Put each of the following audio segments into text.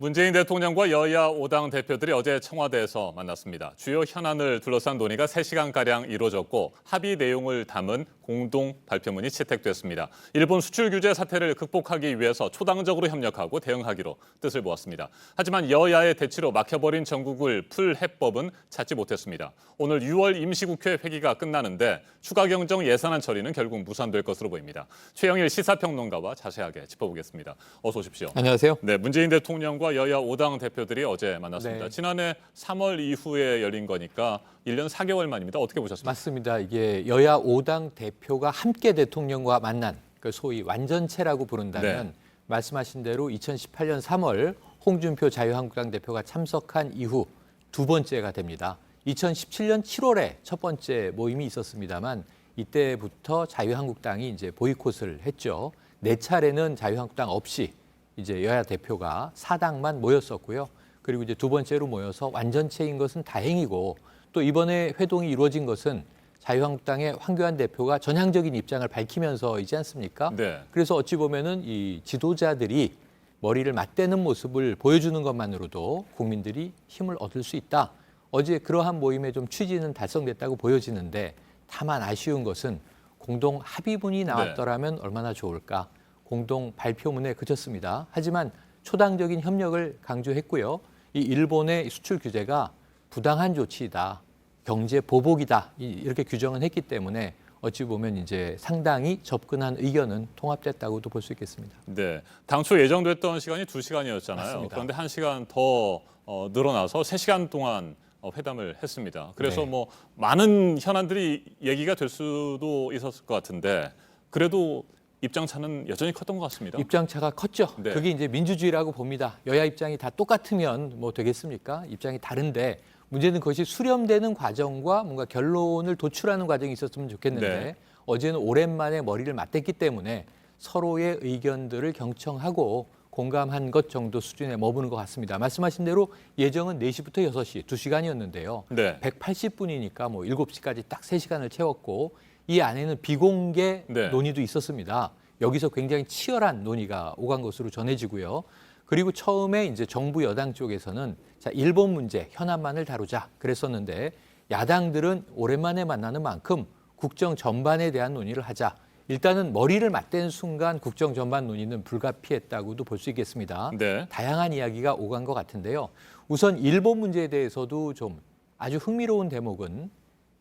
문재인 대통령과 여야 5당 대표들이 어제 청와대에서 만났습니다. 주요 현안을 둘러싼 논의가 3시간가량 이루어졌고 합의 내용을 담은 공동 발표문이 채택됐습니다. 일본 수출 규제 사태를 극복하기 위해서 초당적으로 협력하고 대응하기로 뜻을 모았습니다. 하지만 여야의 대치로 막혀버린 전국을 풀 해법은 찾지 못했습니다. 오늘 6월 임시국회 회기가 끝나는데 추가 경정 예산안 처리는 결국 무산될 것으로 보입니다. 최영일 시사평론가와 자세하게 짚어보겠습니다. 어서 오십시오. 안녕하세요. 네, 문재인 대통령과 여야 5당 대표들이 어제 만났습니다. 네. 지난해 3월 이후에 열린 거니까 1년 4개월 만입니다. 어떻게 보셨습니까? 맞습니다. 이게 여야 5당 대표가 함께 대통령과 만난 그 소위 완전체라고 부른다면 네. 말씀하신 대로 2018년 3월 홍준표 자유한국당 대표가 참석한 이후 두 번째가 됩니다. 2017년 7월에 첫 번째 모임이 있었습니다만 이때부터 자유한국당이 이제 보이콧을 했죠. 네 차례는 자유한국당 없이 이제 여야 대표가 사당만 모였었고요. 그리고 이제 두 번째로 모여서 완전체인 것은 다행이고 또 이번에 회동이 이루어진 것은 자유한국당의 황교안 대표가 전향적인 입장을 밝히면서이지 않습니까? 네. 그래서 어찌 보면은 이 지도자들이 머리를 맞대는 모습을 보여주는 것만으로도 국민들이 힘을 얻을 수 있다. 어제 그러한 모임의 좀 취지는 달성됐다고 보여지는데 다만 아쉬운 것은 공동 합의문이 나왔더라면 얼마나 좋을까. 공동 발표문에 그쳤습니다. 하지만 초당적인 협력을 강조했고요. 이 일본의 수출 규제가 부당한 조치이다, 경제 보복이다 이렇게 규정은 했기 때문에 어찌 보면 이제 상당히 접근한 의견은 통합됐다고도 볼 수 있겠습니다. 네, 당초 예정됐던 시간이 2시간이었잖아요. 맞습니다. 그런데 1시간 더 늘어나서 3시간 동안 회담을 했습니다. 그래서 네. 뭐 많은 현안들이 얘기가 될 수도 있었을 것 같은데 그래도 입장차는 여전히 컸던 것 같습니다. 입장차가 컸죠. 네. 그게 이제 민주주의라고 봅니다. 여야 입장이 다 똑같으면 뭐 되겠습니까? 입장이 다른데 문제는 그것이 수렴되는 과정과 뭔가 결론을 도출하는 과정이 있었으면 좋겠는데 네. 어제는 오랜만에 머리를 맞댔기 때문에 서로의 의견들을 경청하고 공감한 것 정도 수준에 머무는 것 같습니다. 말씀하신 대로 예정은 4시부터 6시, 2시간이었는데요. 네. 180분이니까 뭐 7시까지 딱 3시간을 채웠고 이 안에는 비공개 네. 논의도 있었습니다. 여기서 굉장히 치열한 논의가 오간 것으로 전해지고요. 그리고 처음에 이제 정부 여당 쪽에서는 자, 일본 문제 현안만을 다루자 그랬었는데 야당들은 오랜만에 만나는 만큼 국정 전반에 대한 논의를 하자. 일단은 머리를 맞대는 순간 국정 전반 논의는 불가피했다고도 볼 수 있겠습니다. 네. 다양한 이야기가 오간 것 같은데요. 우선 일본 문제에 대해서도 좀 아주 흥미로운 대목은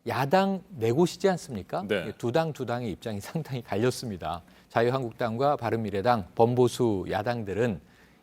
야당 네 곳이지 않습니까? 네. 두 당의 입장이 상당히 갈렸습니다. 자유한국당과 바른미래당, 범보수 야당들은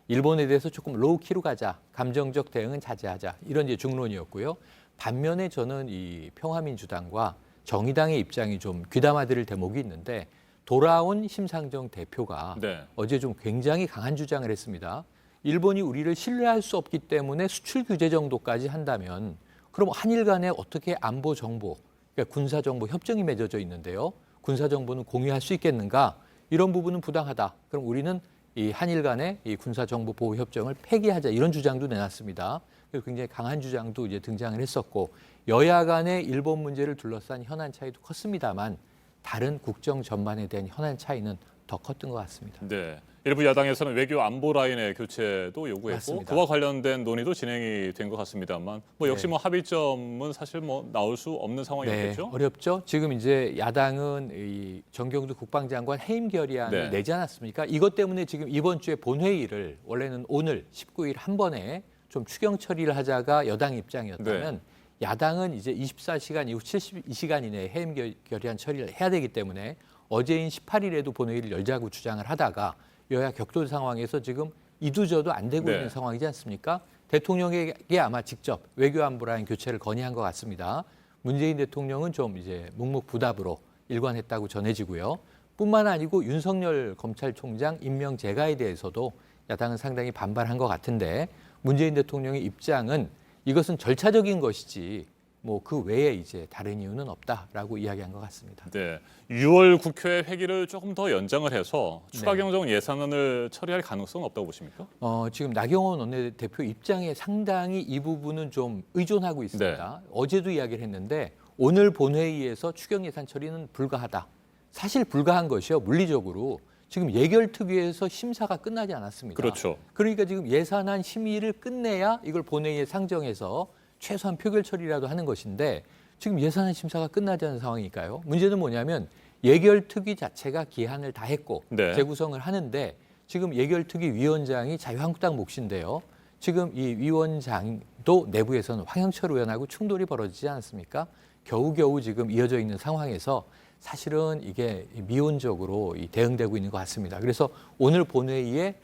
일본에 대해서 조금 로우키로 가자, 감정적 대응은 자제하자 이런 이제 중론이었고요. 반면에 저는 이 평화민주당과 정의당의 입장이 좀 귀담아들을 대목이 있는데 돌아온 심상정 대표가 네. 어제 좀 굉장히 강한 주장을 했습니다. 일본이 우리를 신뢰할 수 없기 때문에 수출 규제 정도까지 한다면 그럼 한일 간에 어떻게 안보 정보, 그러니까 군사 정보 협정이 맺어져 있는데요. 군사 정보는 공유할 수 있겠는가? 이런 부분은 부당하다. 그럼 우리는 이 한일 간의 이 군사 정보 보호 협정을 폐기하자 이런 주장도 내놨습니다. 그래서 굉장히 강한 주장도 이제 등장을 했었고 여야 간의 일본 문제를 둘러싼 현안 차이도 컸습니다만 다른 국정 전반에 대한 현안 차이는 더 컸던 것 같습니다. 네. 일부 야당에서는 외교 안보 라인의 교체도 요구했고 맞습니다. 그와 관련된 논의도 진행이 된 것 같습니다만 뭐 역시 네. 뭐 합의점은 사실 뭐 나올 수 없는 상황이었겠죠. 네, 어렵죠. 지금 이제 야당은 이 정경두 국방장관 해임 결의안을 네. 내지 않았습니까? 이것 때문에 지금 이번 주에 본회의를 원래는 오늘 19일 한 번에 좀 추경 처리를 하자가 여당 입장이었다면 야당은 이제 24시간 이후 72시간 이내에 해임 결의안 처리를 해야 되기 때문에 어제인 18일에도 본회의를 열자고 주장을 하다가 여야 격돌 상황에서 지금 이두저도 안 되고 네. 있는 상황이지 않습니까? 대통령에게 아마 직접 외교안보라인 교체를 건의한 것 같습니다. 문재인 대통령은 좀 이제 묵묵부답으로 일관했다고 전해지고요. 뿐만 아니고 윤석열 검찰총장 임명 제가에 대해서도 야당은 상당히 반발한 것 같은데 문재인 대통령의 입장은 이것은 절차적인 것이지 뭐 그 외에 이제 다른 이유는 없다라고 이야기한 것 같습니다. 네, 6월 국회 회기를 조금 더 연장을 해서 추가 네. 경정 예산안을 처리할 가능성은 없다고 보십니까? 지금 나경원 원내대표 입장에 상당히 이 부분은 좀 의존하고 있습니다. 어제도 이야기를 했는데 오늘 본회의에서 추경 예산 처리는 불가하다. 사실 불가한 것이요. 물리적으로 지금 예결특위에서 심사가 끝나지 않았습니다. 그렇죠. 그러니까 지금 예산안 심의를 끝내야 이걸 본회의에 상정해서 최소한 표결 처리라도 하는 것인데 지금 예산안 심사가 끝나지 않은 상황이니까요. 문제는 뭐냐면 예결특위 자체가 기한을 다 했고 네. 재구성을 하는데 지금 예결특위 위원장이 자유한국당 몫인데요. 지금 이 위원장도 내부에서는 황영철 의원하고 충돌이 벌어지지 않았습니까? 겨우겨우 지금 이어져 있는 상황에서 사실은 이게 미온적으로 대응되고 있는 것 같습니다. 그래서 오늘 본회의에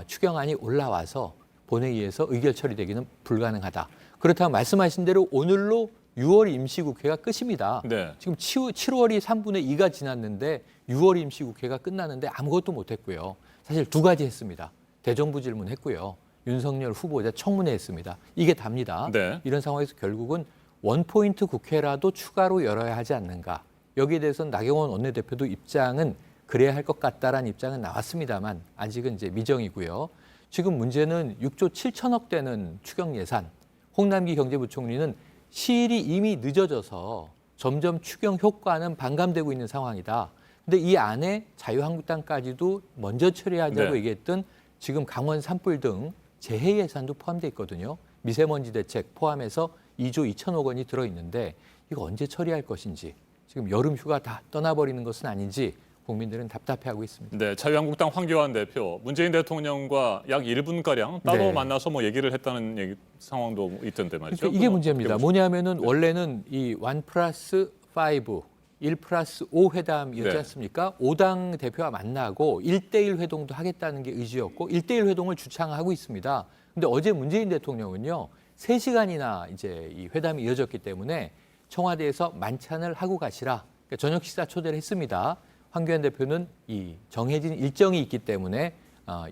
추경안이 올라와서 본회의에서 의결 처리되기는 불가능하다. 그렇다면 말씀하신 대로 오늘로 6월 임시국회가 끝입니다. 네. 지금 7월이 3분의 2가 지났는데 6월 임시국회가 끝났는데 아무것도 못했고요. 사실 두 가지 했습니다. 대정부 질문했고요. 윤석열 후보자 청문회 했습니다. 이게 답니다. 네. 이런 상황에서 결국은 원포인트 국회라도 추가로 열어야 하지 않는가. 여기에 대해서는 나경원 원내대표도 입장은 그래야 할 것 같다라는 입장은 나왔습니다만 아직은 이제 미정이고요. 지금 문제는 6조 7천억 되는 추경 예산. 홍남기 경제부총리는 시일이 이미 늦어져서 점점 추경 효과는 반감되고 있는 상황이다. 근데 이 안에 자유한국당까지도 먼저 처리하자고 네. 얘기했던 지금 강원 산불 등 재해 예산도 포함되어 있거든요. 미세먼지 대책 포함해서 2조 2천억 원이 들어있는데 이거 언제 처리할 것인지 지금 여름 휴가 다 떠나버리는 것은 아닌지 국민들은 답답해하고 있습니다. 네, 자유한국당 황교안 대표, 문재인 대통령과 약 1분가량 따로 네. 만나서 뭐 얘기를 했다는 상황도 있던데 말이죠. 그러니까 이게 문제입니다. 뭐냐면은 네. 원래는 이 1+5, 1+5 회담이었지 네. 않습니까? 5당 대표와 만나고 1대1 회동도 하겠다는 게 의지였고 1대1 회동을 주창하고 있습니다. 근데 어제 문재인 대통령은요. 3시간이나 이제 이 회담이 이어졌기 때문에 청와대에서 만찬을 하고 가시라. 그러니까 저녁 식사 초대를 했습니다. 황교안 대표는 이 정해진 일정이 있기 때문에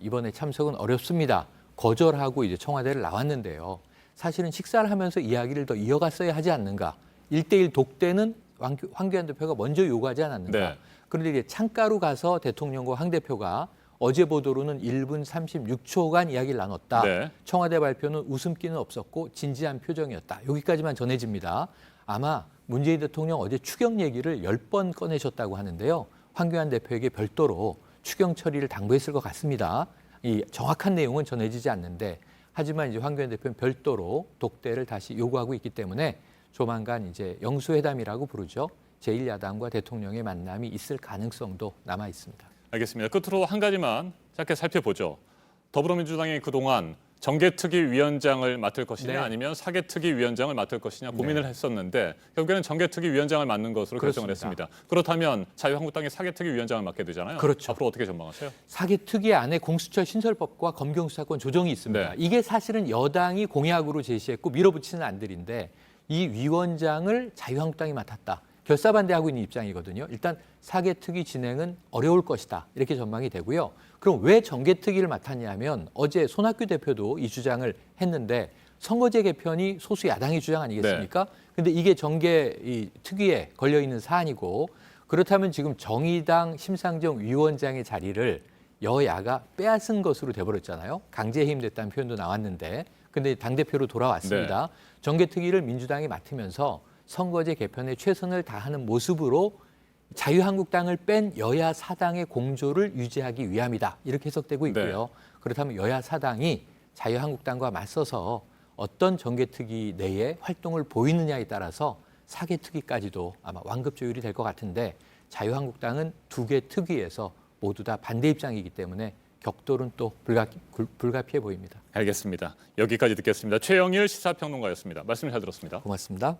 이번에 참석은 어렵습니다. 거절하고 이제 청와대를 나왔는데요. 사실은 식사를 하면서 이야기를 더 이어갔어야 하지 않는가. 1대1 독대는 황교안 대표가 먼저 요구하지 않았는가. 네. 그런데 이제 창가로 가서 대통령과 황 대표가 어제 보도로는 1분 36초간 이야기를 나눴다. 네. 청와대 발표는 웃음기는 없었고 진지한 표정이었다. 여기까지만 전해집니다. 아마 문재인 대통령 어제 추경 얘기를 10번 꺼내셨다고 하는데요. 황교안 대표에게 별도로 추경 처리를 당부했을 것 같습니다. 이 정확한 내용은 전해지지 않는데 하지만 이제 황교안 대표는 별도로 독대를 다시 요구하고 있기 때문에 조만간 이제 영수회담이라고 부르죠. 제1야당과 대통령의 만남이 있을 가능성도 남아 있습니다. 알겠습니다. 끝으로 한 가지만 짧게 살펴보죠. 더불어민주당이 그동안 정개특위 위원장을 맡을 것이냐 네. 아니면 사개특위 위원장을 맡을 것이냐 고민을 했었는데 결국에는 정개특위 위원장을 맡는 것으로 결정을 그렇습니다. 했습니다. 그렇다면 자유한국당이 사개특위 위원장을 맡게 되잖아요. 그렇죠. 앞으로 어떻게 전망하세요? 사개특위 안에 공수처 신설법과 검경수사권 조정이 있습니다. 네. 이게 사실은 여당이 공약으로 제시했고 밀어붙이는 안들인데 이 위원장을 자유한국당이 맡았다. 결사반대하고 있는 입장이거든요. 일단 사개특위 진행은 어려울 것이다. 이렇게 전망이 되고요. 그럼 왜 정개특위를 맡았냐면 어제 손학규 대표도 이 주장을 했는데 선거제 개편이 소수 야당의 주장 아니겠습니까? 근데 이게 정개 이 특위에 걸려 있는 사안이고 그렇다면 지금 정의당 심상정 위원장의 자리를 여야가 빼앗은 것으로 돼버렸잖아요. 강제 해임됐다는 표현도 나왔는데 근데 당대표로 돌아왔습니다. 정개특위를 민주당이 맡으면서 선거제 개편에 최선을 다하는 모습으로 자유한국당을 뺀 여야 사당의 공조를 유지하기 위함이다. 이렇게 해석되고 있고요. 그렇다면 여야 사당이 자유한국당과 맞서서 어떤 정개특위 내에 활동을 보이느냐에 따라서 사개특위까지도 아마 완급 조율이 될 것 같은데 자유한국당은 2개 특위에서 모두 다 반대 입장이기 때문에 격돌은 또 불가피해 보입니다. 알겠습니다. 여기까지 듣겠습니다. 최영일 시사평론가였습니다. 말씀 잘 들었습니다. 고맙습니다.